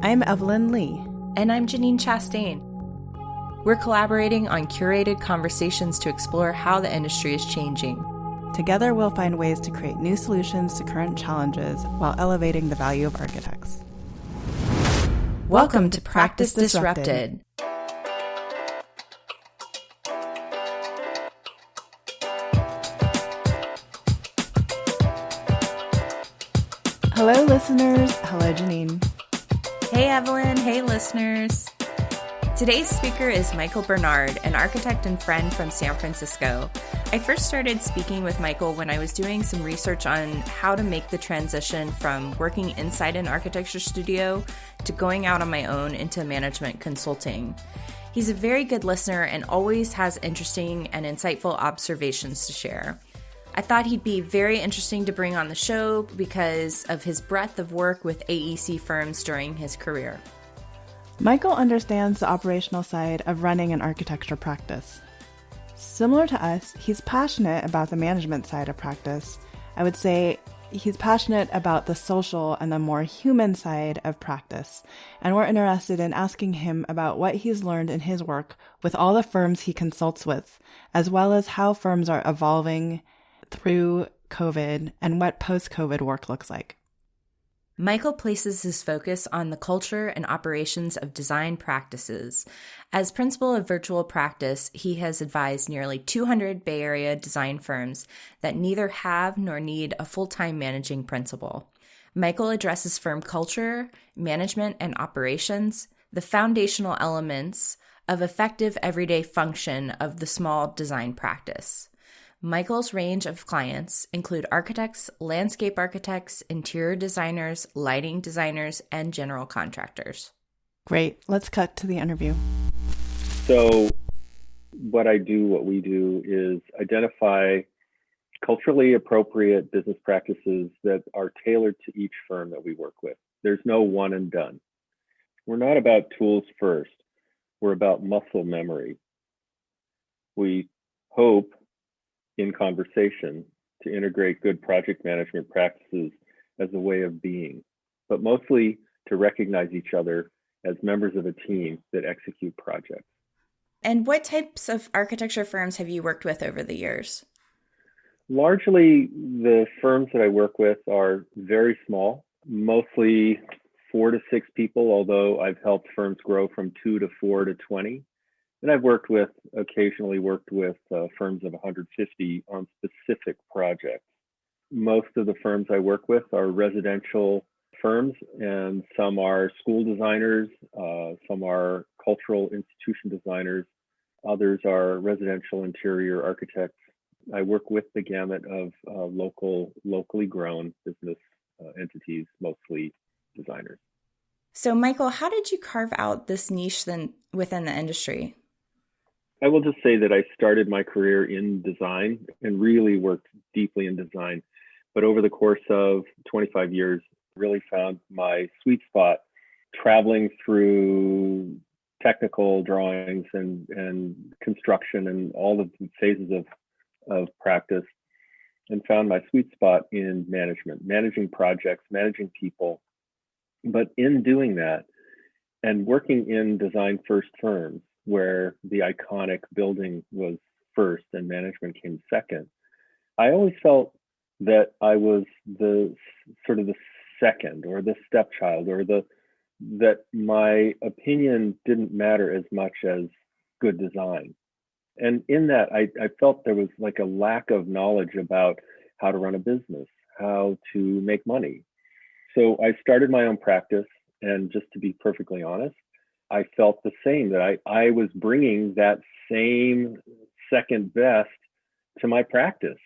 I'm Evelyn Lee. And I'm Janine Chastain. We're collaborating on curated conversations to explore how the industry is changing. Together, we'll find ways to create new solutions to current challenges while elevating the value of architects. Welcome to Practice Disrupted. Hello, listeners. Hello, Janine. Hey, Evelyn. Hey, listeners. Today's speaker is Michael Bernard, an architect and friend from San Francisco. I first started speaking with Michael when I was doing some research on how to make the transition from working inside an architecture studio to going out on my own into management consulting. He's a very good listener and always has interesting and insightful observations to share. I thought he'd be very interesting to bring on the show because of his breadth of work with AEC firms during his career. Michael understands the operational side of running an architecture practice. Similar to us, he's passionate about the management side of practice. I would say he's passionate about the social and the more human side of practice. And we're interested in asking him about what he's learned in his work with all the firms he consults with, as well as how firms are evolving through COVID and what post-COVID work looks like. Michael places his focus on the culture and operations of design practices. As principal of virtual practice, he has advised nearly 200 Bay Area design firms that neither have nor need a full-time managing principal. Michael addresses firm culture, management, and operations, the foundational elements of effective everyday function of the small design practice. Michael's range of clients include architects, landscape architects, interior designers, lighting designers, and general contractors. Great. Let's cut to the interview. So what we do is identify culturally appropriate business practices that are tailored to each firm that we work with. There's no one and done. We're not about tools first. We're about muscle memory. We hope in conversation to integrate good project management practices as a way of being, but mostly to recognize each other as members of a team that execute projects. And what types of architecture firms have you worked with over the years? Largely, the firms that I work with are very small, mostly 4 to 6 people, although I've helped firms grow from 2 to 4 to 20. And I've occasionally worked with firms of 150 on specific projects. Most of the firms I work with are residential firms, and some are school designers, some are cultural institution designers, others are residential interior architects. I work with the gamut of locally grown business entities, mostly designers. So, Michael, how did you carve out this niche within the industry? I will just say that I started my career in design and really worked deeply in design. But over the course of 25 years, really found my sweet spot traveling through technical drawings and construction and all the phases of practice, and found my sweet spot in managing projects, managing people. But in doing that and working in design first firms, where the iconic building was first and management came second, I always felt that I was the sort of the second or the stepchild, or that my opinion didn't matter as much as good design. And in that, I felt there was like a lack of knowledge about how to run a business, how to make money. So I started my own practice, and just to be perfectly honest, I felt the same, that I was bringing that same second best to my practice.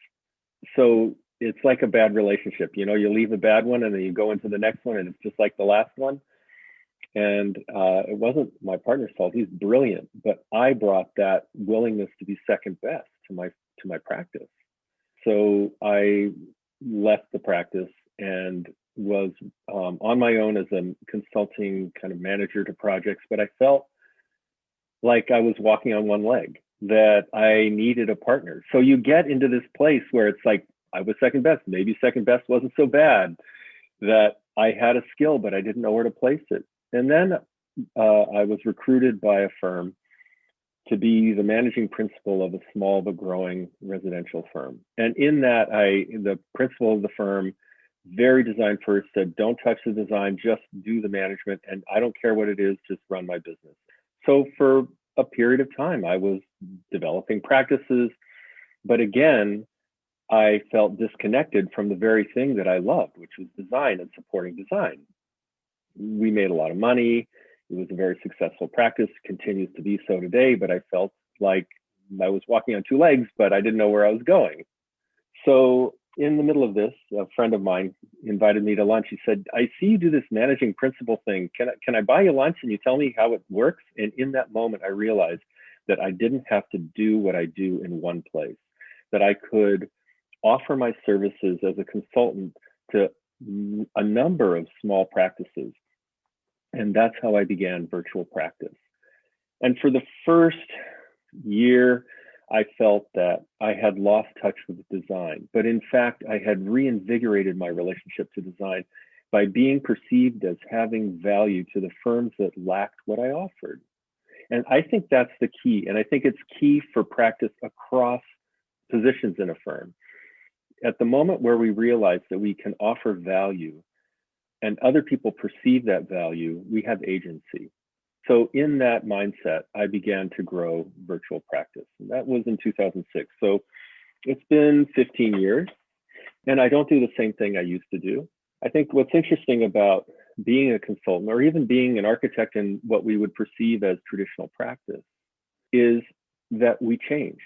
So it's like a bad relationship. You leave a bad one and then you go into the next one and it's just like the last one. And it wasn't my partner's fault. He's brilliant, but I brought that willingness to be second best to my practice. So I left the practice and was on my own as a consulting kind of manager to projects, but I felt like I was walking on one leg, that I needed a partner. So you get into this place where it's like, I was second best. Maybe second best wasn't so bad, that I had a skill, but I didn't know where to place it. And then I was recruited by a firm to be the managing principal of a small but growing residential firm. And in that, the principal of the firm, very design first, said, don't touch the design, just do the management. And I don't care what it is, just run my business. So for a period of time, I was developing practices. But again, I felt disconnected from the very thing that I loved, which was design and supporting design. We made a lot of money. It was a very successful practice, continues to be so today, but I felt like I was walking on two legs, but I didn't know where I was going. So in the middle of this, a friend of mine invited me to lunch. He said, I see you do this managing principal thing. Can I buy you lunch and you tell me how it works? And in that moment, I realized that I didn't have to do what I do in one place, that I could offer my services as a consultant to a number of small practices. And that's how I began virtual practice. And for the first year, I felt that I had lost touch with design. But in fact, I had reinvigorated my relationship to design by being perceived as having value to the firms that lacked what I offered. And I think that's the key. And I think it's key for practice across positions in a firm. At the moment where we realize that we can offer value and other people perceive that value, we have agency. So in that mindset, I began to grow virtual practice. And that was in 2006. So it's been 15 years, and I don't do the same thing I used to do. I think what's interesting about being a consultant, or even being an architect in what we would perceive as traditional practice, is that we change,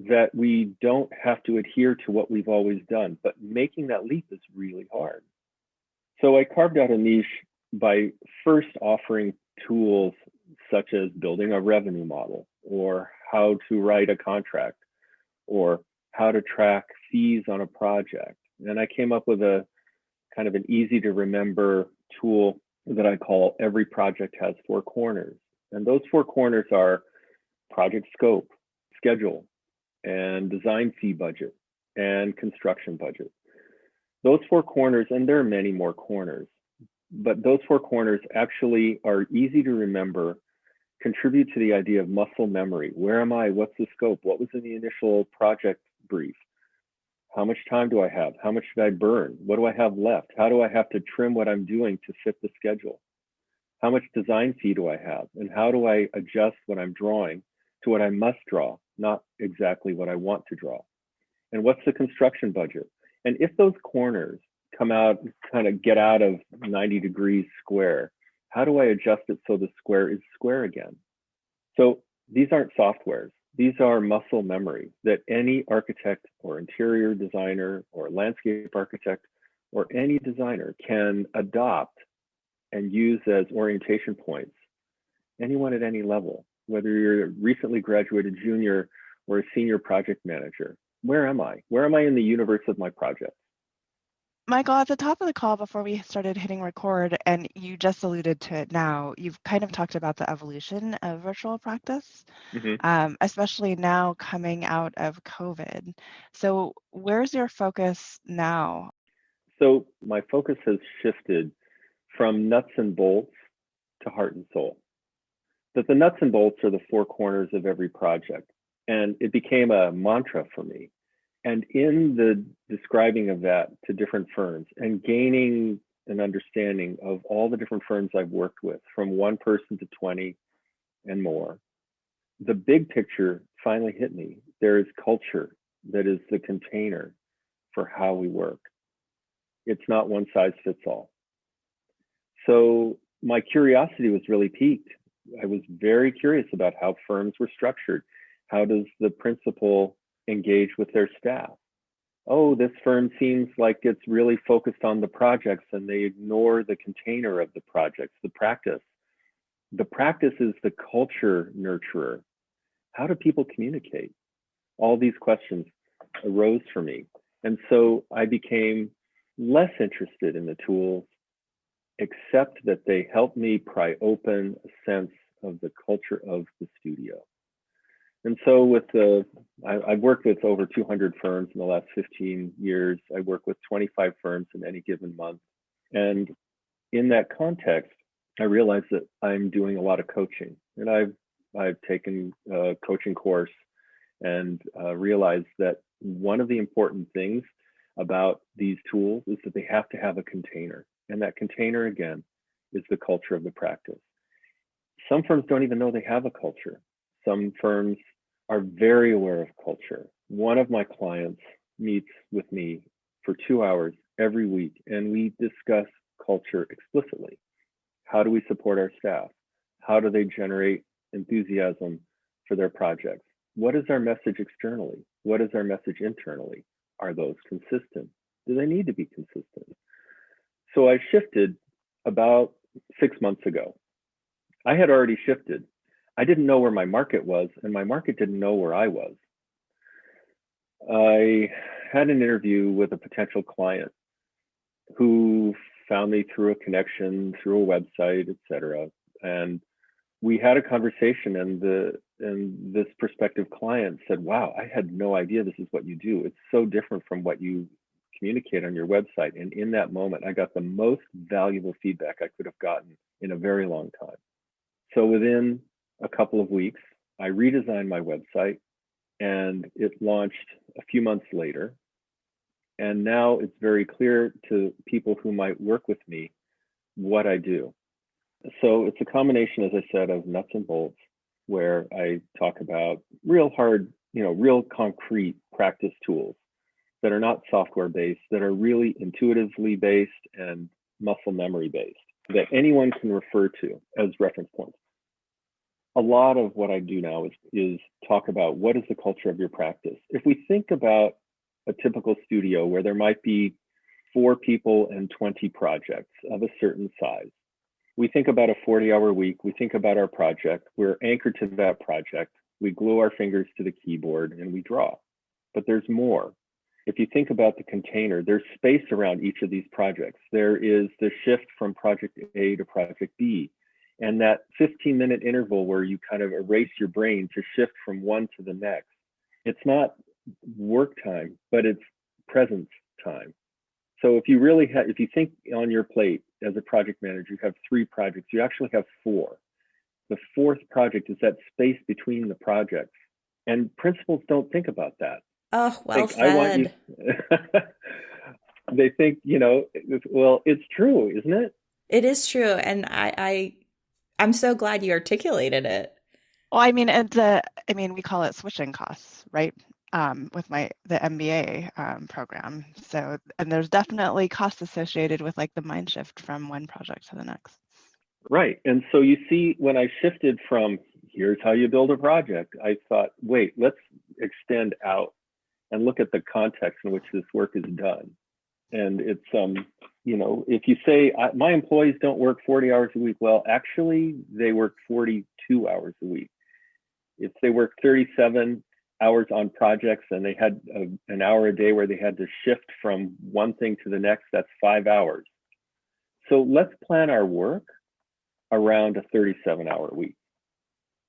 that we don't have to adhere to what we've always done, but making that leap is really hard. So I carved out a niche by first offering tools such as building a revenue model, or how to write a contract, or how to track fees on a project. And I came up with a kind of an easy to remember tool that I call Every Project Has Four Corners. And those four corners are project scope, schedule, and design fee budget, and construction budget. Those four corners, and there are many more corners, but those four corners actually are easy to remember, contribute to the idea of muscle memory. Where am I? What's the scope? What was in the initial project brief? How much time do I have? How much should I burn? What do I have left? How do I have to trim what I'm doing to fit the schedule? How much design fee do I have? And how do I adjust what I'm drawing to what I must draw, not exactly what I want to draw? And what's the construction budget? And if those corners come out, kind of get out of 90 degrees square, how do I adjust it so the square is square again? So these aren't softwares. These are muscle memory that any architect or interior designer or landscape architect or any designer can adopt and use as orientation points. Anyone at any level, whether you're a recently graduated junior or a senior project manager. Where am I? Where am I in the universe of my project? Michael, at the top of the call before we started hitting record, and you just alluded to it now, you've kind of talked about the evolution of virtual practice, especially now coming out of COVID. So where's your focus now? So my focus has shifted from nuts and bolts to heart and soul. That the nuts and bolts are the four corners of every project. And it became a mantra for me. And in the describing of that to different firms and gaining an understanding of all the different firms I've worked with, from one person to 20 and more, the big picture finally hit me. There is culture that is the container for how we work. It's not one size fits all. So my curiosity was really piqued. I was very curious about how firms were structured. How does the principal engage with their staff? Oh, this firm seems like it's really focused on the projects and they ignore the container of the projects, the practice. The practice is the culture nurturer. How do people communicate? All these questions arose for me. And so I became less interested in the tools, except that they helped me pry open a sense of the culture of the studio. And so I've worked with over 200 firms in the last 15 years. I work with 25 firms in any given month. And in that context, I realized that I'm doing a lot of coaching, and I've taken a coaching course and realized that one of the important things about these tools is that they have to have a container, and that container again is the culture of the practice. Some firms don't even know they have a culture. Some firms are very aware of culture. One of my clients meets with me for 2 hours every week, and we discuss culture explicitly. How do we support our staff? How do they generate enthusiasm for their projects? What is our message externally? What is our message internally? Are those consistent? Do they need to be consistent? So I shifted about 6 months ago. I had already shifted. I didn't know where my market was, and my market didn't know where I was. I had an interview with a potential client who found me through a connection, through a website, etc. And we had a conversation, and this prospective client said, "Wow, I had no idea this is what you do. It's so different from what you communicate on your website." And in that moment, I got the most valuable feedback I could have gotten in a very long time. So within a couple of weeks, I redesigned my website, and it launched a few months later. And now it's very clear to people who might work with me what I do. So it's a combination, as I said, of nuts and bolts, where I talk about real hard, real concrete practice tools that are not software based, that are really intuitively based and muscle memory based, that anyone can refer to as reference points. A lot of what I do now is talk about what is the culture of your practice. If we think about a typical studio where there might be 4 people and 20 projects of a certain size, we think about a 40-hour week. We think about our project. We're anchored to that project. We glue our fingers to the keyboard and we draw. But there's more. If you think about the container, there's space around each of these projects. There is the shift from project A to project B, and that 15-minute interval where you kind of erase your brain to shift from one to the next. It's not work time, but it's presence time. So if you think on your plate as a project manager, you have 3 projects, you actually have 4. The 4th project is that space between the projects. And principals don't think about that. Oh, well Like, I want said. you. They think, well, it's true, isn't it? It is true. And I'm so glad you articulated it. Well, we call it switching costs, right? With the MBA program. So, and there's definitely costs associated with like the mind shift from one project to the next. Right. And so you see, when I shifted from here's how you build a project, I thought, wait, let's extend out and look at the context in which this work is done. And it's, if you say my employees don't work 40 hours a week, well, actually, they work 42 hours a week. If they work 37 hours on projects and they had an hour a day where they had to shift from one thing to the next, that's 5 hours. So let's plan our work around a 37-hour week.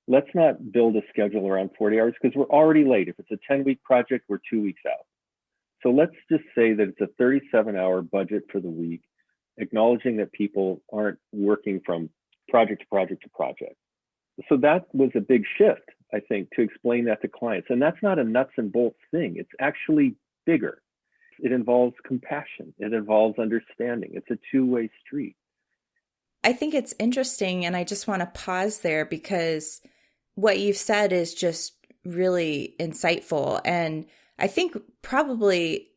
Let's not build a schedule around 40 hours because we're already late. If it's a 10-week project, we're 2 weeks out. So let's just say that it's a 37-hour budget for the week, acknowledging that people aren't working from project to project to project. So that was a big shift, I think, to explain that to clients. And that's not a nuts and bolts thing. It's actually bigger. It involves compassion. It involves understanding. It's a two-way street. I think it's interesting, and I just want to pause there because what you've said is just really insightful. And I think probably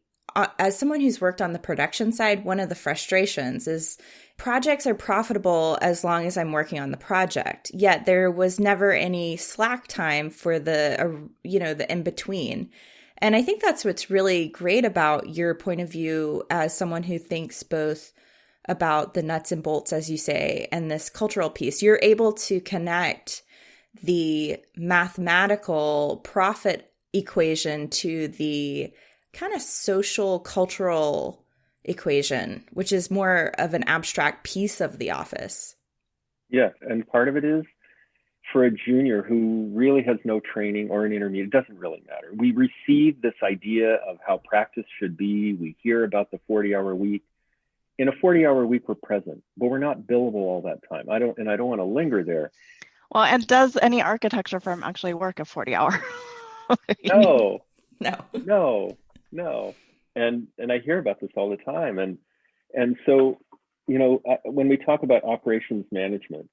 as someone who's worked on the production side, one of the frustrations is projects are profitable as long as I'm working on the project. Yet there was never any slack time for the in between. And I think that's what's really great about your point of view as someone who thinks both about the nuts and bolts, as you say, and this cultural piece. You're able to connect the mathematical profit equation to the kind of social cultural equation, which is more of an abstract piece of the office. Yes, and part of it is for a junior who really has no training or an intermediate, it doesn't really matter. We receive this idea of how practice should be. We hear about the 40-hour week. in a 40-hour week, we're present, but we're not billable all that time. I don't want to linger there. Well, and does any architecture firm actually work a 40-hour? No, No. no, no. And I hear about this all the time. And so, when we talk about operations management,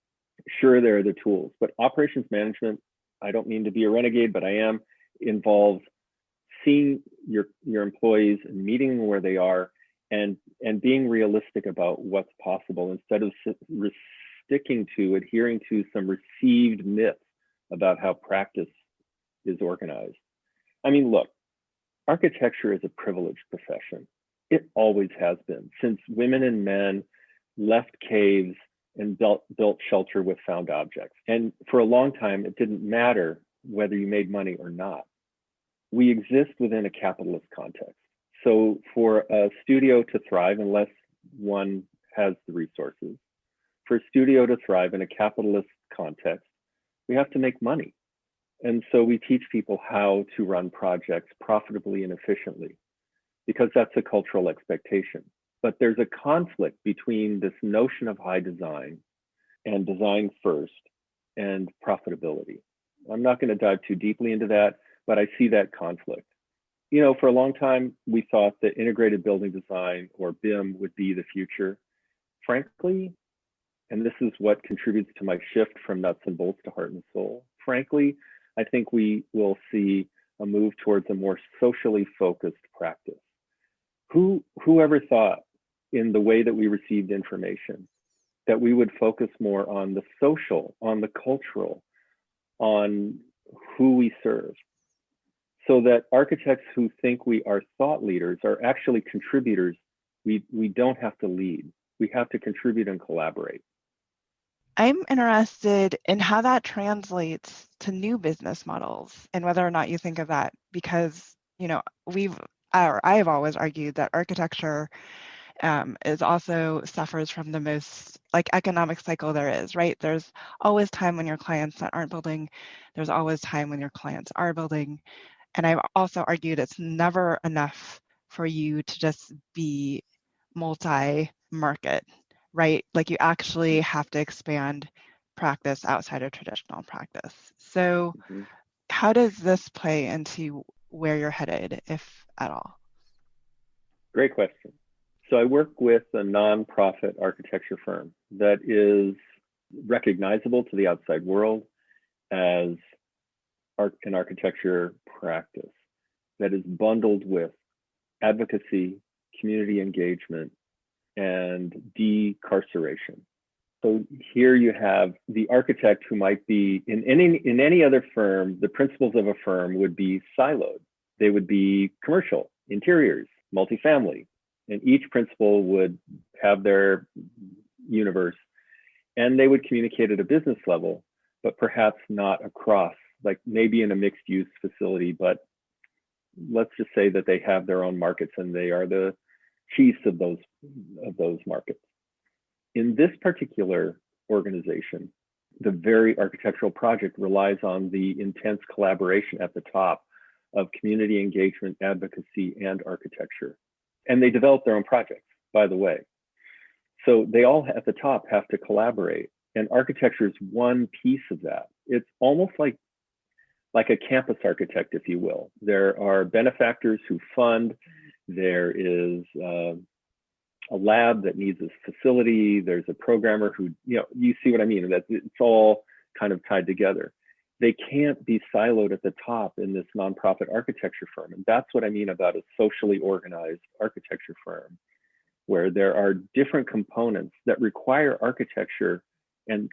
sure, there are the tools, but operations management, I don't mean to be a renegade, but I am, involves seeing your employees and meeting them where they are, and being realistic about what's possible instead of adhering to some received myths about how practice is organized. I mean, look, architecture is a privileged profession. It always has been, since women and men left caves and built shelter with found objects. And for a long time, it didn't matter whether you made money or not. We exist within a capitalist context. So for a studio to thrive, unless one has the resources, for a studio to thrive in a capitalist context, we have to make money. And so we teach people how to run projects profitably and efficiently, because that's a cultural expectation. But there's a conflict between this notion of high design and design first and profitability. I'm not going to dive too deeply into that, but I see that conflict. For a long time, we thought that integrated building design, or BIM, would be the future. Frankly, and this is what contributes to my shift from nuts and bolts to heart and soul, frankly, I think we will see a move towards a more socially focused practice. Whoever thought, in the way that we received information, that we would focus more on the social, on the cultural, on who we serve, so that architects who think we are thought leaders are actually contributors. We don't have to lead. We have to contribute and collaborate. I'm interested in how that translates to new business models and whether or not you think of that, because I have always argued that architecture is also suffers from the most economic cycle there is, right? There's always time when your clients that aren't building. There's always time when your clients are building. And I've also argued it's never enough for you to just be multi-market, right? You actually have to expand practice outside of traditional practice. So how does this play into where you're headed, if at all? Great question. So I work with a nonprofit architecture firm that is recognizable to the outside world as an architecture practice that is bundled with advocacy, community engagement, and decarceration. So here you have the architect who might be in any other firm. The principles of a firm would be siloed. They would be commercial, interiors, multifamily, and each principal would have their universe, and they would communicate at a business level, but perhaps not across, maybe in a mixed use facility, but let's just say that they have their own markets and they are the chiefs of those markets. In this particular organization, the very architectural project relies on the intense collaboration at the top of community engagement, advocacy, and architecture. And they develop their own projects, by the way. So they all at the top have to collaborate, and architecture is one piece of that. It's almost like a campus architect, if you will. There are benefactors who fund. There is a lab that needs a facility. There's a programmer who, you see what I mean? That it's all kind of tied together. They can't be siloed at the top in this nonprofit architecture firm. And that's what I mean about a socially organized architecture firm, where there are different components that require architecture and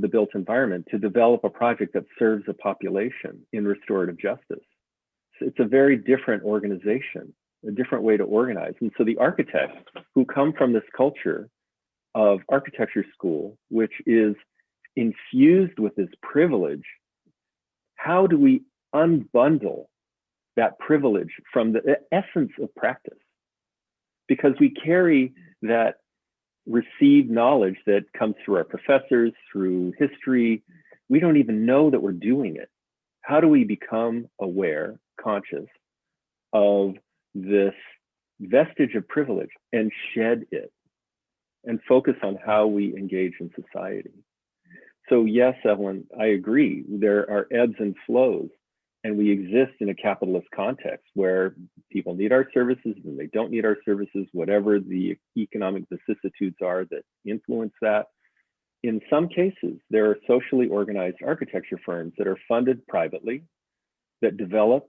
the built environment to develop a project that serves a population in restorative justice. So it's a very different organization, a different way to organize. And so the architects who come from this culture of architecture school, which is infused with this privilege, how do we unbundle that privilege from the essence of practice? Because we carry that received knowledge that comes through our professors, through history. We don't even know that we're doing it. How do we become aware, conscious of this vestige of privilege and shed it? and focus on how we engage in society. So yes, Evelyn, I agree. There are ebbs and flows, and we exist in a capitalist context where people need our services and they don't need our services, whatever the economic vicissitudes are that influence that. In some cases, there are socially organized architecture firms that are funded privately, that develop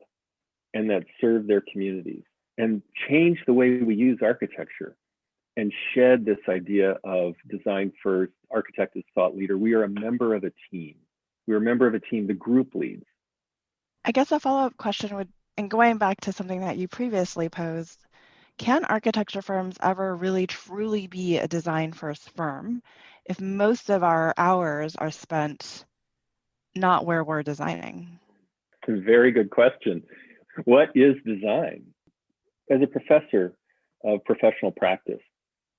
and that serve their communities and change the way we use architecture and shed this idea of design first, architect as thought leader. We are a member of a team. We're a member of a team, the group leads. I guess a follow-up question would, and going back to something that you previously posed, can architecture firms ever really truly be a design first firm if most of our hours are spent not where we're designing? It's a very good question. What is design? As a professor of professional practice,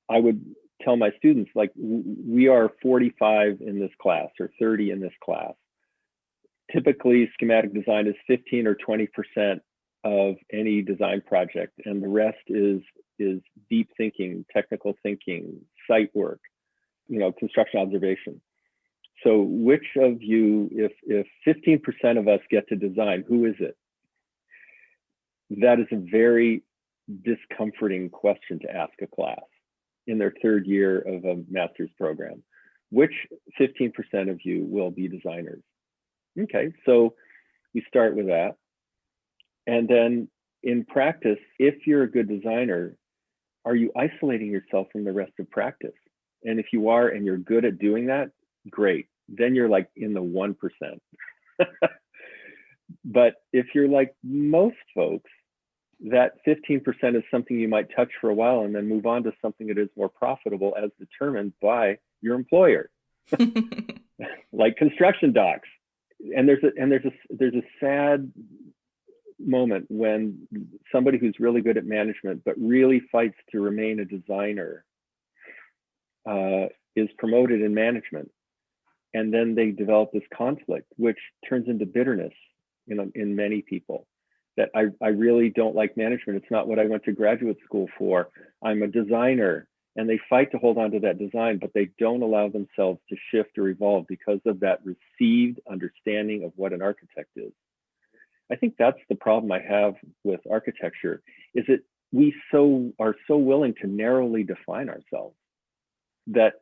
I would tell my students, like, we are 45 in this class or 30 in this class. Typically, schematic design is 15 or 20% of any design project, and the rest is deep thinking, technical thinking, site work, construction observation. So which of you, if 15% of us get to design, who is it? That is a very discomforting question to ask a class in their third year of a master's program. Which 15% of you will be designers? Okay, so we start with that. And then in practice, if you're a good designer, are you isolating yourself from the rest of practice? And if you are, and you're good at doing that, great. Then you're like in the 1%. But if you're like most folks, that 15% is something you might touch for a while and then move on to something that is more profitable as determined by your employer, like construction docs. And there's a sad moment when somebody who's really good at management but really fights to remain a designer is promoted in management, and then they develop this conflict, which turns into bitterness, in many people. That I really don't like management. It's not what I went to graduate school for. I'm a designer. And they fight to hold on to that design, but they don't allow themselves to shift or evolve because of that received understanding of what an architect is. I think that's the problem I have with architecture, is that we are so willing to narrowly define ourselves, that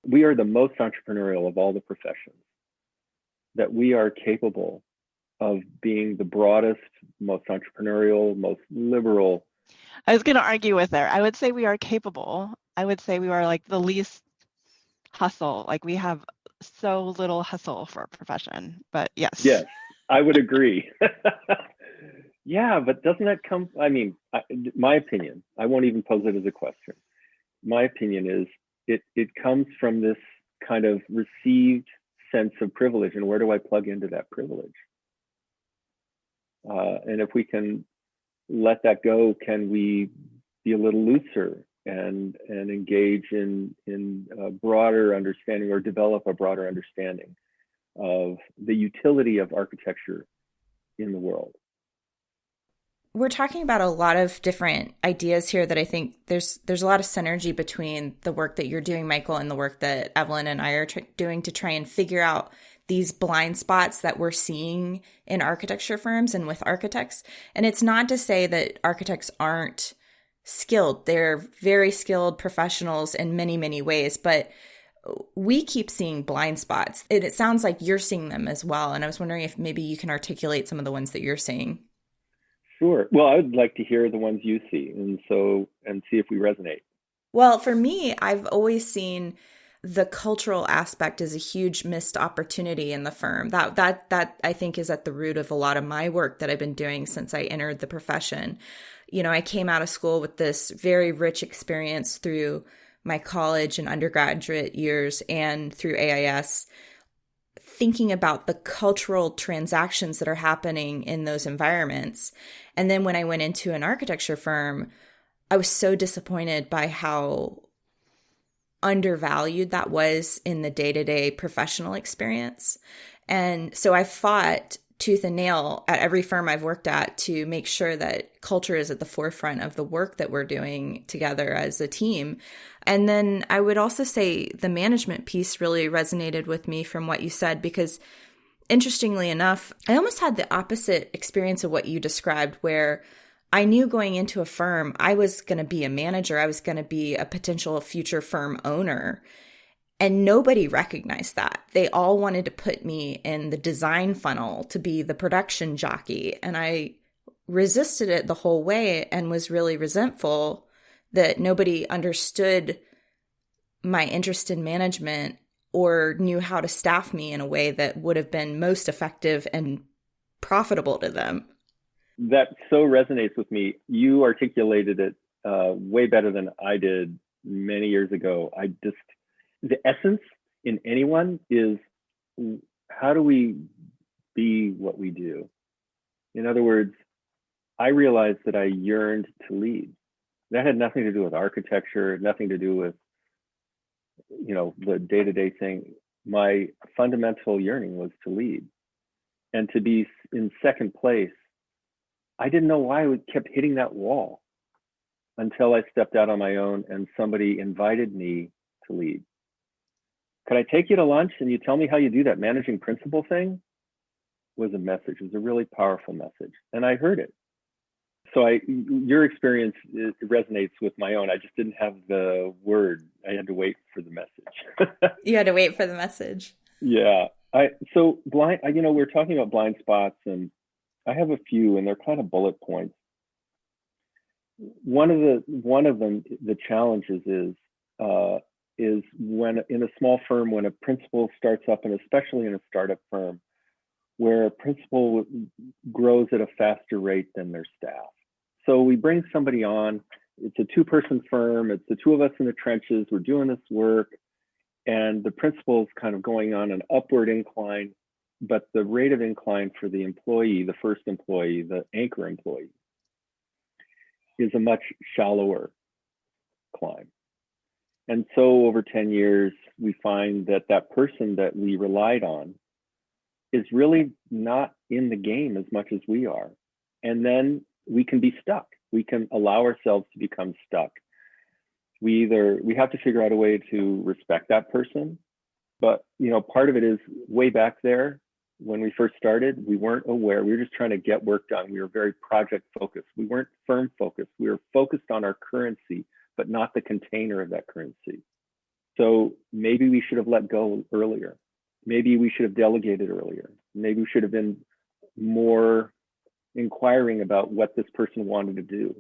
we are the most entrepreneurial of all the professions, that we are capable of being the broadest, most entrepreneurial, most liberal. I was going to argue with there. I would say we are capable. I would say we are like the least hustle. Like, we have so little hustle for a profession, but yes. Yes, I would agree. Yeah, but doesn't that come, my opinion, I won't even pose it as a question. My opinion is it comes from this kind of received sense of privilege, and where do I plug into that privilege? And if we can let that go, can we be a little looser and engage in a broader understanding, or develop a broader understanding of the utility of architecture in the world? We're talking about a lot of different ideas here that I think there's a lot of synergy between the work that you're doing, Michael, and the work that Evelyn and I are doing to try and figure out these blind spots that we're seeing in architecture firms and with architects. And it's not to say that architects aren't skilled. They're very skilled professionals in many, many ways, but we keep seeing blind spots. It sounds like you're seeing them as well. And I was wondering if maybe you can articulate some of the ones that you're seeing. Sure. Well, I would like to hear the ones you see, and see if we resonate. Well, for me, I've always seen the cultural aspect as a huge missed opportunity in the firm. That I think is at the root of a lot of my work that I've been doing since I entered the profession. I came out of school with this very rich experience through my college and undergraduate years and through AIS, thinking about the cultural transactions that are happening in those environments. And then when I went into an architecture firm, I was so disappointed by how undervalued that was in the day-to-day professional experience. And so I fought tooth and nail at every firm I've worked at to make sure that culture is at the forefront of the work that we're doing together as a team. And then I would also say the management piece really resonated with me from what you said, because interestingly enough, I almost had the opposite experience of what you described, where I knew going into a firm, I was going to be a manager. I was going to be a potential future firm owner. And nobody recognized that. They all wanted to put me in the design funnel to be the production jockey. And I resisted it the whole way and was really resentful that nobody understood my interest in management or knew how to staff me in a way that would have been most effective and profitable to them. That so resonates with me. You articulated it way better than I did many years ago. The essence in anyone is, how do we be what we do? In other words, I realized that I yearned to lead. That had nothing to do with architecture, nothing to do with, the day-to-day thing. My fundamental yearning was to lead. And to be in second place, I didn't know why I kept hitting that wall until I stepped out on my own and somebody invited me to lead. Could I take you to lunch and you tell me how you do that managing principle thing? Was a message. It was a really powerful message. And I heard it. So your experience resonates with my own. I just didn't have the word. I had to wait for the message. You had to wait for the message. Yeah. We're talking about blind spots, and I have a few, and they're kind of bullet points. One of them, the challenges is when in a small firm, when a principal starts up, and especially in a startup firm, where a principal grows at a faster rate than their staff. So we bring somebody on, it's a two-person firm, it's the two of us in the trenches, we're doing this work, and the principal's kind of going on an upward incline, but the rate of incline for the employee, the first employee, the anchor employee, is a much shallower climb. And so over 10 years, we find that that person that we relied on is really not in the game as much as we are. And then we can be stuck. We can allow ourselves to become stuck. We have to figure out a way to respect that person. But, part of it is way back there when we first started, we weren't aware. We were just trying to get work done. We were very project focused. We weren't firm focused. We were focused on our currency, but not the container of that currency. So maybe we should have let go earlier. Maybe we should have delegated earlier. Maybe we should have been more inquiring about what this person wanted to do,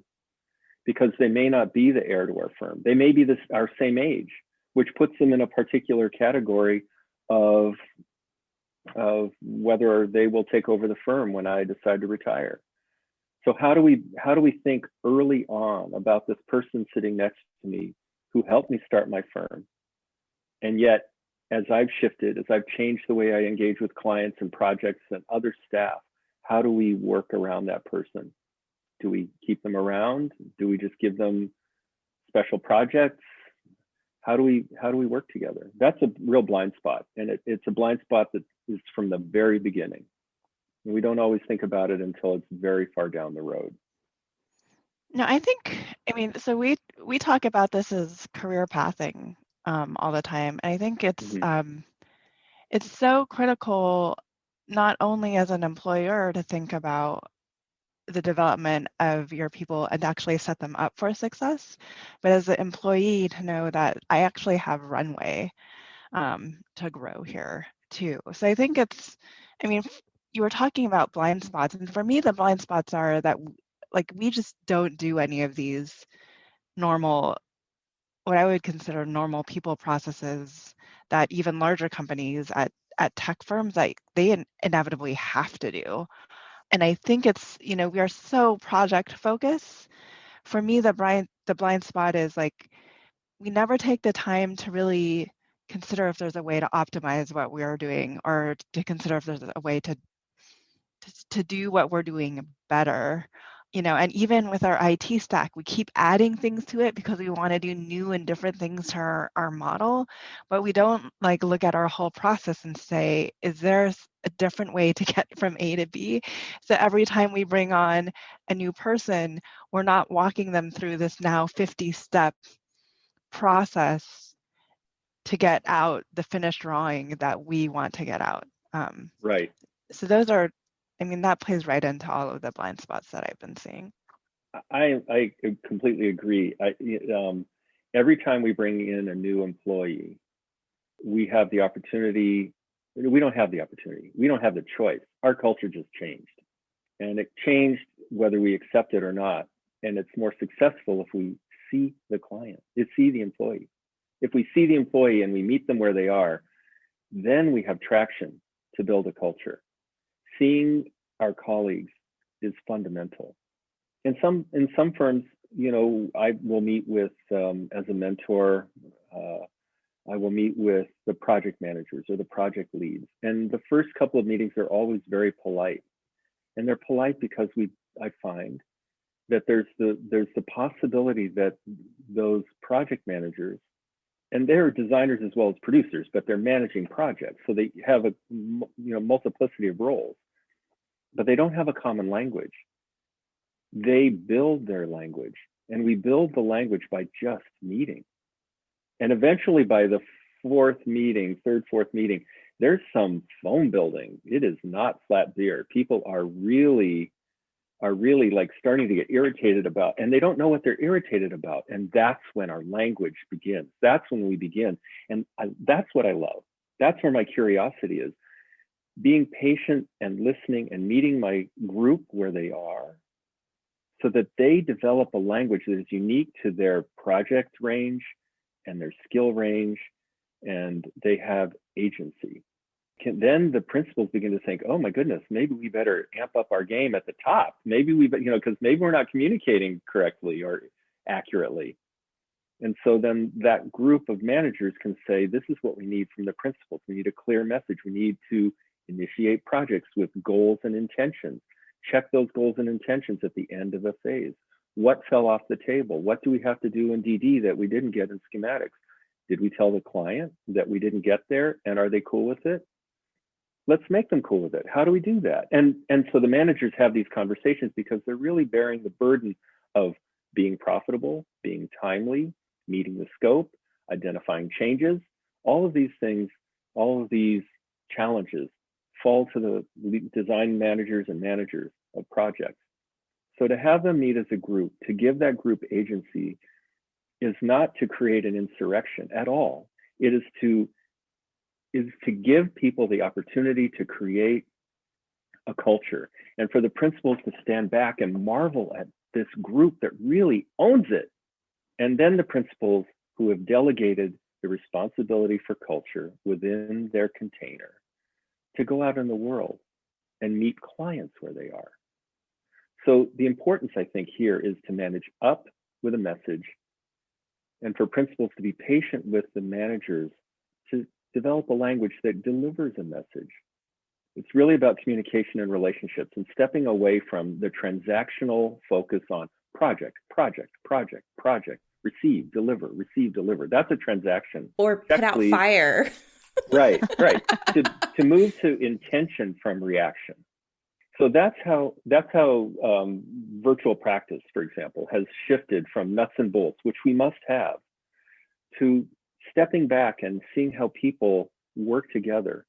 because they may not be the heir to our firm. They may be our same age, which puts them in a particular category of whether they will take over the firm when I decide to retire. So how do we think early on about this person sitting next to me who helped me start my firm? And yet, as I've shifted, as I've changed the way I engage with clients and projects and other staff, how do we work around that person? Do we keep them around? Do we just give them special projects? How do we work together? That's a real blind spot. And it's a blind spot that is from the very beginning. And we don't always think about it until it's very far down the road. No, so we talk about this as career pathing all the time. And I think it's so critical, not only as an employer to think about the development of your people and actually set them up for success, but as an employee to know that I actually have runway to grow here too. So I think you were talking about blind spots, and for me, the blind spots are that we just don't do any of these normal, what I would consider normal people processes that even larger companies at tech firms, they inevitably have to do. And I think it's, we are so project focused. For me, the blind spot is we never take the time to really consider if there's a way to optimize what we are doing, or to consider if there's a way to do what we're doing better. And even with our IT stack, we keep adding things to it because we want to do new and different things to our model, but we don't like look at our whole process and say, is there a different way to get from A to B? So every time we bring on a new person, we're not walking them through this now 50-step process to get out the finished drawing that we want to get out. Right. So that plays right into all of the blind spots that I've been seeing. I completely agree. Every time we bring in a new employee, we have the opportunity. We don't have the opportunity. We don't have the choice. Our culture just changed. And it changed whether we accept it or not. And it's more successful if we see the client, see the employee. If we see the employee and we meet them where they are, then we have traction to build a culture. Seeing our colleagues is fundamental. In some firms, I will meet with, as a mentor, I will meet with the project managers or the project leads. And the first couple of meetings are always very polite. And they're polite because I find that there's the possibility that those project managers, and they're designers as well as producers, but they're managing projects. So they have a multiplicity of roles, but they don't have a common language. They build their language, and we build the language by just meeting. And eventually by the third, fourth meeting, there's some phone building. It is not flat beer. People are really like starting to get irritated about, and they don't know what they're irritated about. And that's when our language begins. That's when we begin. And that's what I love. That's where my curiosity is. Being patient and listening and meeting my group where they are so that they develop a language that is unique to their project range and their skill range, and they have agency. Then the principals begin to think, oh my goodness, maybe we better amp up our game at the top. Maybe because maybe we're not communicating correctly or accurately. And so then that group of managers can say, this is what we need from the principals. We need a clear message. We need to initiate projects with goals and intentions. Check those goals and intentions at the end of a phase. What fell off the table? What do we have to do in DD that we didn't get in schematics? Did we tell the client that we didn't get there, and are they cool with it? Let's make them cool with it. How do we do that? And so the managers have these conversations because they're really bearing the burden of being profitable, being timely, meeting the scope, identifying changes. All of these things, all of these challenges fall to the design managers and managers of projects. So to have them meet as a group, to give that group agency, is not to create an insurrection at all. It is to give people the opportunity to create a culture, and for the principals to stand back and marvel at this group that really owns it. And then the principals who have delegated the responsibility for culture within their container to go out in the world and meet clients where they are. So the importance, I think, here is to manage up with a message, and for principals to be patient with the managers to develop a language that delivers a message. It's really about communication and relationships and stepping away from the transactional focus on project, receive, deliver. That's a transaction. Or put out fire. Right. To move to intention from reaction. So that's how virtual practice, for example, has shifted from nuts and bolts, which we must have, to stepping back and seeing how people work together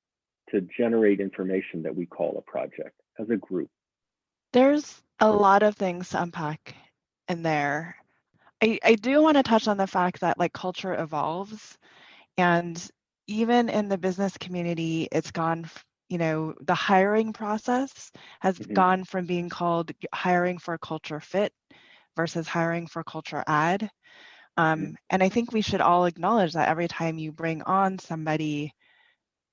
to generate information that we call a project as a group. There's a lot of things to unpack in there. I do want to touch on the fact that culture evolves, and even in the business community, it's gone, the hiring process has gone from being called hiring for culture fit versus hiring for culture add. And I think we should all acknowledge that every time you bring on somebody,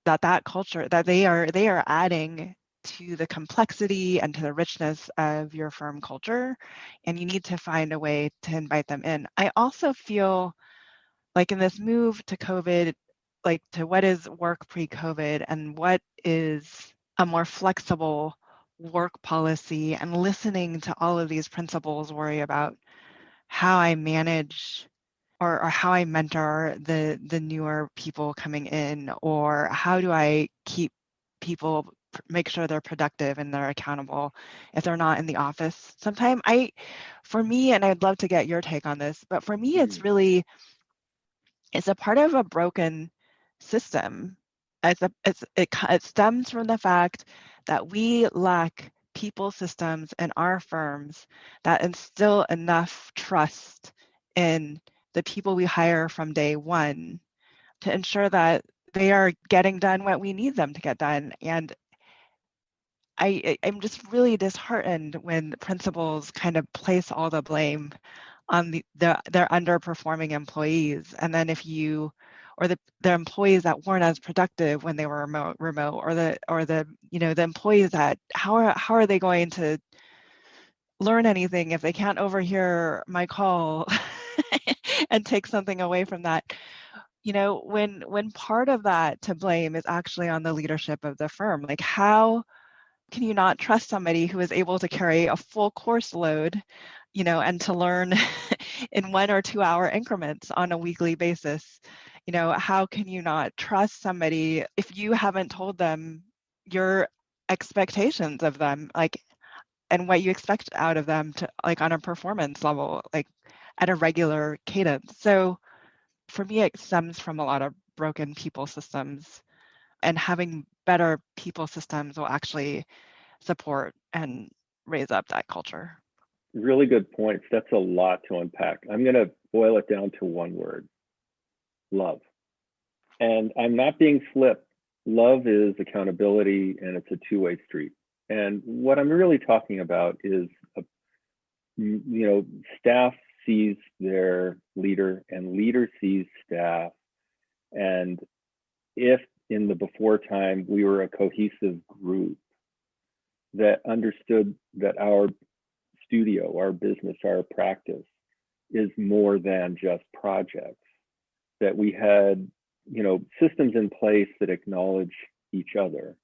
that culture, that they are adding to the complexity and to the richness of your firm culture, and you need to find a way to invite them in. I also feel like in this move to COVID, to what is work pre-COVID and what is a more flexible work policy and listening to all of these principals worry about how I manage or how I mentor the newer people coming in, or how do I keep people, make sure they're productive and they're accountable if they're not in the office. Sometimes for me, and I'd love to get your take on this, but for me, it's a part of a broken system. It stems from the fact that we lack people systems in our firms that instill enough trust in the people we hire from day one to ensure that they are getting done what we need them to get done. And I'm just really disheartened when principals kind of place all the blame on their underperforming employees, and then if you or the employees that weren't as productive when they were remote, or the the employees that how are they going to learn anything if they can't overhear my call and take something away from that. When part of that to blame is actually on the leadership of the firm, like how can you not trust somebody who is able to carry a full course load, and to learn in 1 or 2 hour increments on a weekly basis? How can you not trust somebody if you haven't told them your expectations of them, like, and what you expect out of them to, like, on a performance level, like at a regular cadence? So for me, it stems from a lot of broken people systems, and having better people systems will actually support and raise up that culture. Really good points. That's a lot to unpack. I'm going to boil it down to one word: love. And I'm not being flip. Love is accountability, and it's a two-way street. And what I'm really talking about is, staff sees their leader and leader sees staff. And if in the before time we were a cohesive group that understood that our studio, our business, our practice is more than just projects, that we had, systems in place that acknowledge each other,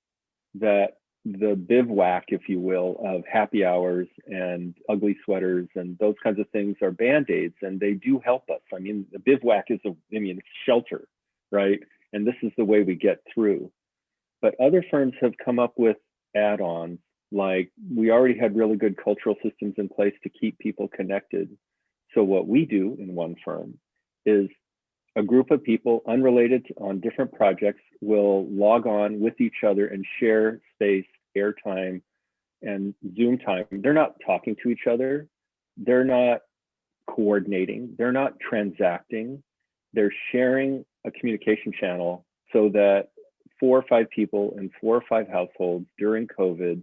that the bivouac, if you will, of happy hours and ugly sweaters and those kinds of things are band-aids, and they do help us. I mean, the bivouac is it's shelter, right? And this is the way we get through. But other firms have come up with add-ons, like we already had really good cultural systems in place to keep people connected. So what we do in one firm is a group of people unrelated on different projects will log on with each other and share space, airtime, and Zoom time. They're not talking to each other. They're not coordinating. They're not transacting. They're sharing a communication channel so that 4 or 5 people in 4 or 5 households during COVID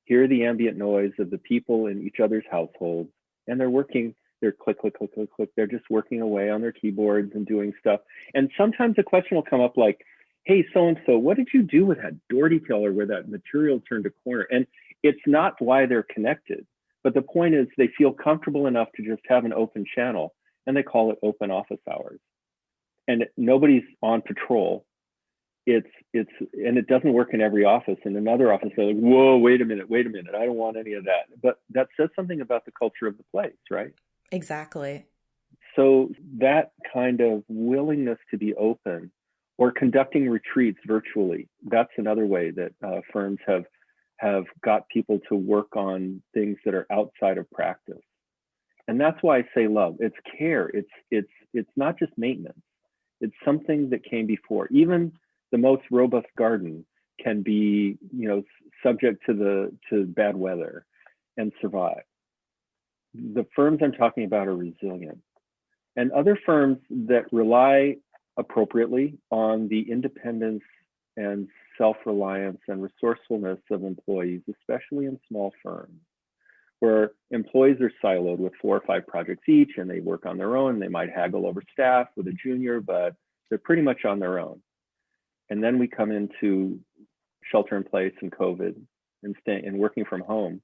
hear the ambient noise of the people in each other's households, and they're working. They're click, click, click, click, click. They're just working away on their keyboards and doing stuff. And sometimes a question will come up like, hey, so-and-so, what did you do with that door detail or where that material turned a corner? And it's not why they're connected. But the point is they feel comfortable enough to just have an open channel, and they call it open office hours. And nobody's on patrol. And it doesn't work in every office. In another office, they're like, whoa, wait a minute. I don't want any of that. But that says something about the culture of the place, right? Exactly. So that kind of willingness to be open, or conducting retreats virtually, that's another way that firms have got people to work on things that are outside of practice. And that's why I say love. It's care. It's not just maintenance. It's something that came before. Even the most robust garden can be, subject to bad weather and survive. The firms I'm talking about are resilient. And other firms that rely appropriately on the independence and self-reliance and resourcefulness of employees, especially in small firms, where employees are siloed with 4 or 5 projects each, and they work on their own. They might haggle over staff with a junior, but they're pretty much on their own. And then we come into shelter in place and COVID and working from home.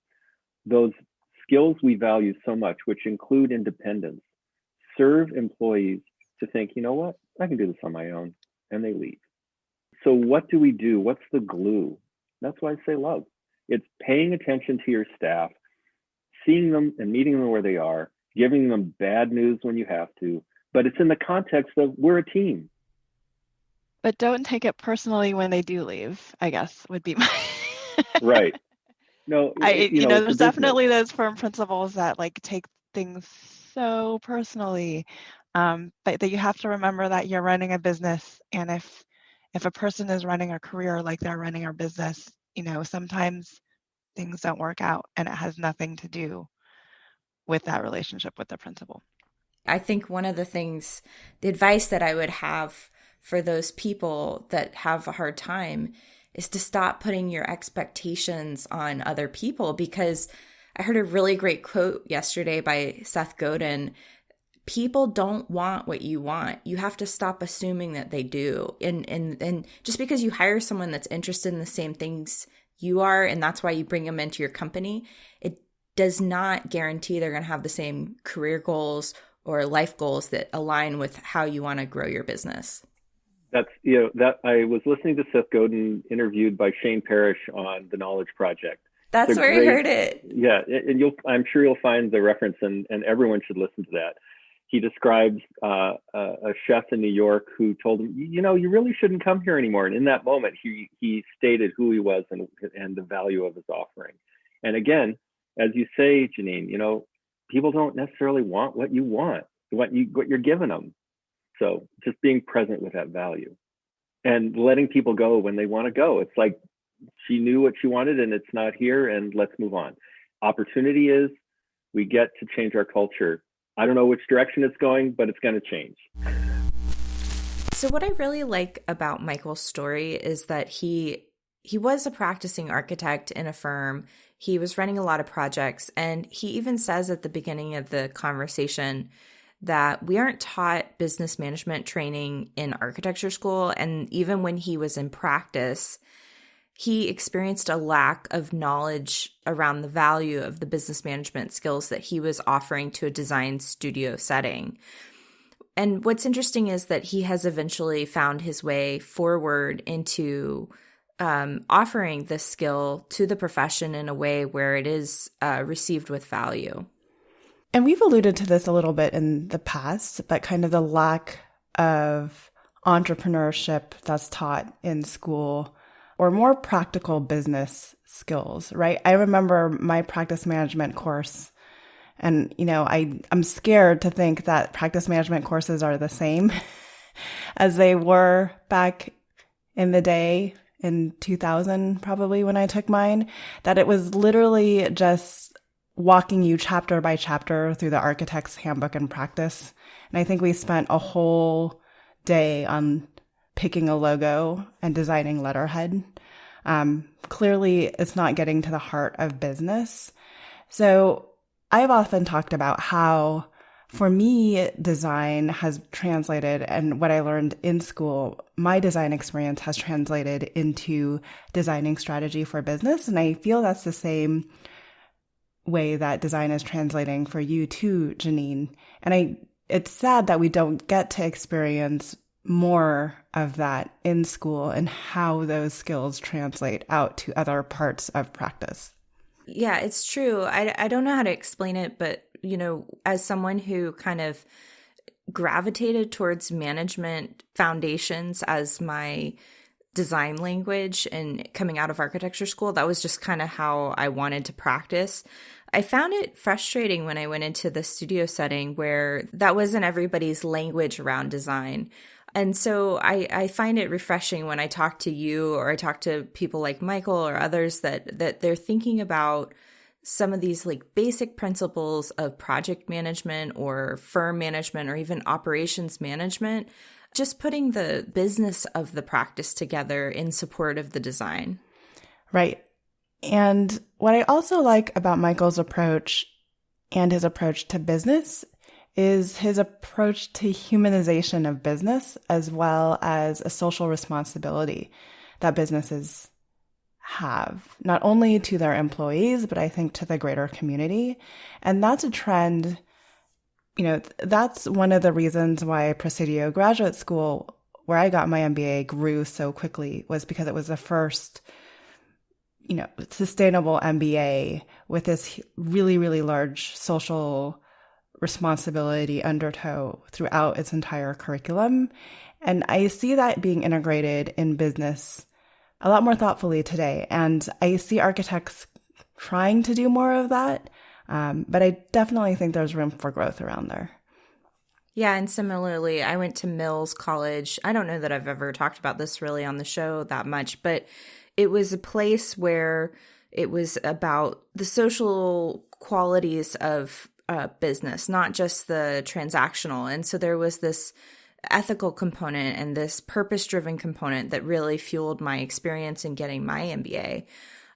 Those skills we value so much, which include independence, serve employees to think, you know what, I can do this on my own, and they leave. So what do we do? What's the glue? That's why I say love. It's paying attention to your staff, seeing them and meeting them where they are, giving them bad news when you have to, but it's in the context of we're a team. But don't take it personally when they do leave, I guess would be my Right. No, there's definitely those firm principles that like take things so personally. But that you have to remember that you're running a business, and if a person is running a career like they're running a business, sometimes things don't work out, and it has nothing to do with that relationship with the principal. I think one of the advice that I would have for those people that have a hard time is to stop putting your expectations on other people, because I heard a really great quote yesterday by Seth Godin. People don't want what you want. You have to stop assuming that they do. And just because you hire someone that's interested in the same things you are, and that's why you bring them into your company, it does not guarantee they're going to have the same career goals or life goals that align with how you want to grow your business. That's, that I was listening to Seth Godin interviewed by Shane Parrish on The Knowledge Project. That's where I heard it. Yeah. And I'm sure you'll find the reference, and everyone should listen to that. He describes a chef in New York who told him, you really shouldn't come here anymore. And in that moment, he stated who he was and the value of his offering. And again, as you say, Janine, people don't necessarily want what you want, what you're giving them. So just being present with that value and letting people go when they want to go. It's like she knew what she wanted and it's not here, and let's move on. Opportunity is we get to change our culture. I don't know which direction it's going, but it's going to change. So what I really like about Michael's story is that he was a practicing architect in a firm. He was running a lot of projects, and he even says at the beginning of the conversation that we aren't taught business management training in architecture school. And even when he was in practice, he experienced a lack of knowledge around the value of the business management skills that he was offering to a design studio setting. And what's interesting is that he has eventually found his way forward into offering this skill to the profession in a way where it is received with value. And we've alluded to this a little bit in the past, but kind of the lack of entrepreneurship that's taught in school, or more practical business skills, right? I remember my practice management course, and, I'm scared to think that practice management courses are the same as they were back in the day in 2000, probably when I took mine, that it was literally just walking you chapter by chapter through the architect's handbook and practice. And I think we spent a whole day on picking a logo and designing letterhead. Clearly, it's not getting to the heart of business. So I've often talked about how, for me, design has translated, and what I learned in school, my design experience has translated into designing strategy for business. And I feel that's the same way that design is translating for you too, Janine. And it's sad that we don't get to experience more of that in school and how those skills translate out to other parts of practice. Yeah, it's true. I don't know how to explain it, but, as someone who kind of gravitated towards management foundations as my design language and coming out of architecture school, that was just kind of how I wanted to practice. I found it frustrating when I went into the studio setting where that wasn't everybody's language around design. And so I find it refreshing when I talk to you or I talk to people like Michael or others that they're thinking about some of these like basic principles of project management or firm management or even operations management, just putting the business of the practice together in support of the design. Right. And what I also like about Michael's approach and his approach to business is his approach to humanization of business, as well as a social responsibility that businesses have, not only to their employees, but I think to the greater community. And that's a trend, that's one of the reasons why Presidio Graduate School, where I got my MBA, grew so quickly, was because it was the first sustainable MBA with this really, really large social responsibility undertow throughout its entire curriculum. And I see that being integrated in business a lot more thoughtfully today. And I see architects trying to do more of that. But I definitely think there's room for growth around there. Yeah, and similarly, I went to Mills College. I don't know that I've ever talked about this really on the show that much, but it was a place where it was about the social qualities of business, not just the transactional. And so there was this ethical component and this purpose-driven component that really fueled my experience in getting my MBA.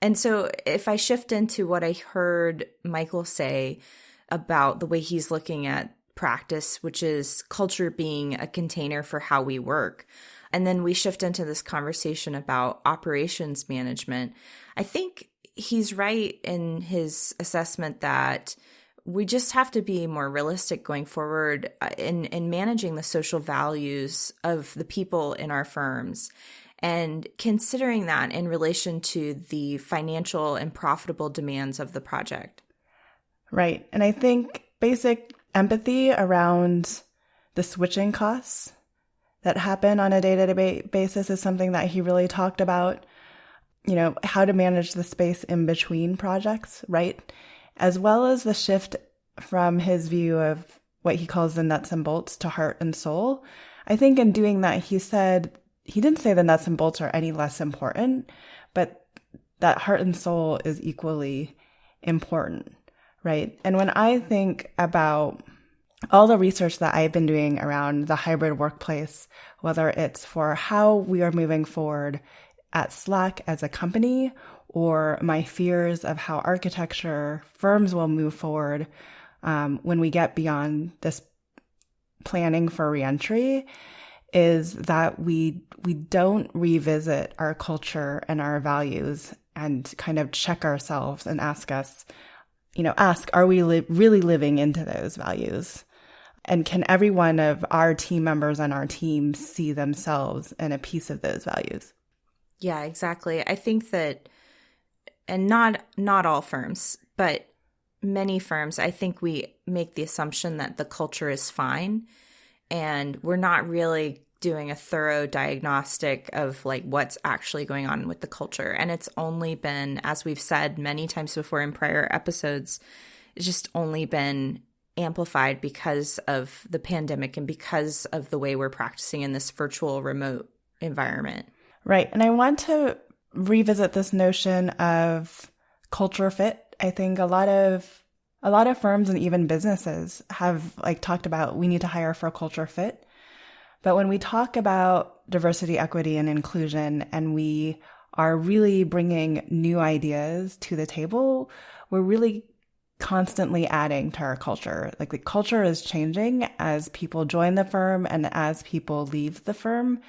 And so if I shift into what I heard Michael say about the way he's looking at practice, which is culture being a container for how we work, and then we shift into this conversation about operations management, I think he's right in his assessment that we just have to be more realistic going forward in managing the social values of the people in our firms and considering that in relation to the financial and profitable demands of the project. Right. And I think basic empathy around the switching costs that happen on a day-to-day basis is something that he really talked about, how to manage the space in between projects, right? As well as the shift from his view of what he calls the nuts and bolts to heart and soul. I think in doing that, he didn't say the nuts and bolts are any less important, but that heart and soul is equally important, right? And when I think about all the research that I've been doing around the hybrid workplace, whether it's for how we are moving forward at Slack as a company, or my fears of how architecture firms will move forward when we get beyond this planning for reentry, is that we don't revisit our culture and our values and kind of check ourselves and ask, are we really living into those values? And can every one of our team members on our team see themselves in a piece of those values? Yeah, exactly. I think that, and not all firms, but many firms, I think we make the assumption that the culture is fine, and we're not really doing a thorough diagnostic of like what's actually going on with the culture. And it's only been, as we've said many times before in prior episodes, it's just only been amplified because of the pandemic and because of the way we're practicing in this virtual remote environment. Right. And I want to revisit this notion of culture fit. I think a lot of firms and even businesses have talked about we need to hire for culture fit. But when we talk about diversity, equity, and inclusion, and we are really bringing new ideas to the table, we're really constantly adding to our culture. The culture is changing as people join the firm and as people leave the firm.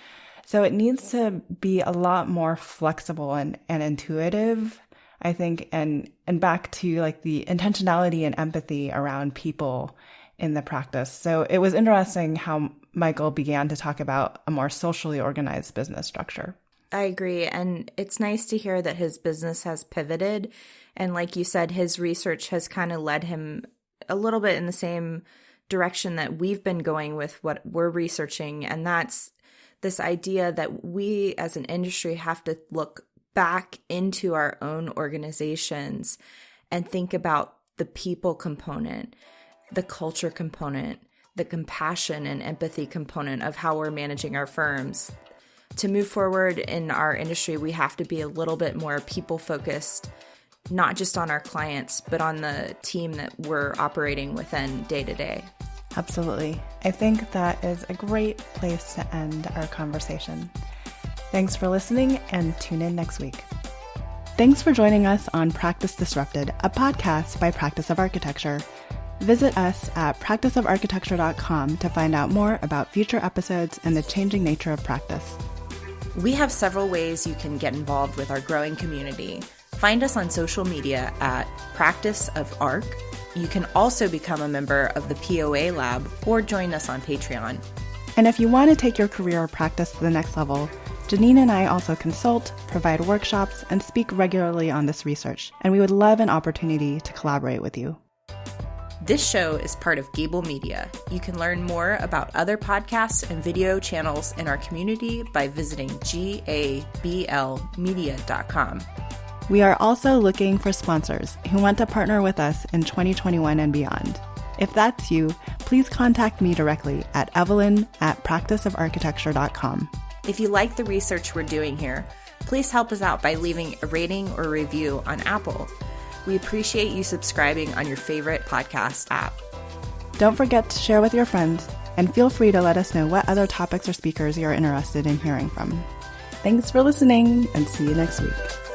So it needs to be a lot more flexible and intuitive, I think, and back to the intentionality and empathy around people in the practice. So it was interesting how Michael began to talk about a more socially organized business structure. I agree. And it's nice to hear that his business has pivoted. And like you said, his research has kind of led him a little bit in the same direction that we've been going with what we're researching. And that's this idea that we as an industry have to look back into our own organizations and think about the people component, the culture component, the compassion and empathy component of how we're managing our firms. To move forward in our industry, we have to be a little bit more people-focused, not just on our clients, but on the team that we're operating within day to day. Absolutely. I think that is a great place to end our conversation. Thanks for listening, and tune in next week. Thanks for joining us on Practice Disrupted, a podcast by Practice of Architecture. Visit us at practiceofarchitecture.com to find out more about future episodes and the changing nature of practice. We have several ways you can get involved with our growing community. Find us on social media at Practice of Arc. You can also become a member of the POA Lab or join us on Patreon. And if you want to take your career or practice to the next level, Janine and I also consult, provide workshops, and speak regularly on this research, and we would love an opportunity to collaborate with you. This show is part of Gable Media. You can learn more about other podcasts and video channels in our community by visiting gablmedia.com. We are also looking for sponsors who want to partner with us in 2021 and beyond. If that's you, please contact me directly at evelyn@practiceofarchitecture.com. If you like the research we're doing here, please help us out by leaving a rating or review on Apple. We appreciate you subscribing on your favorite podcast app. Don't forget to share with your friends, and feel free to let us know what other topics or speakers you're interested in hearing from. Thanks for listening, and see you next week.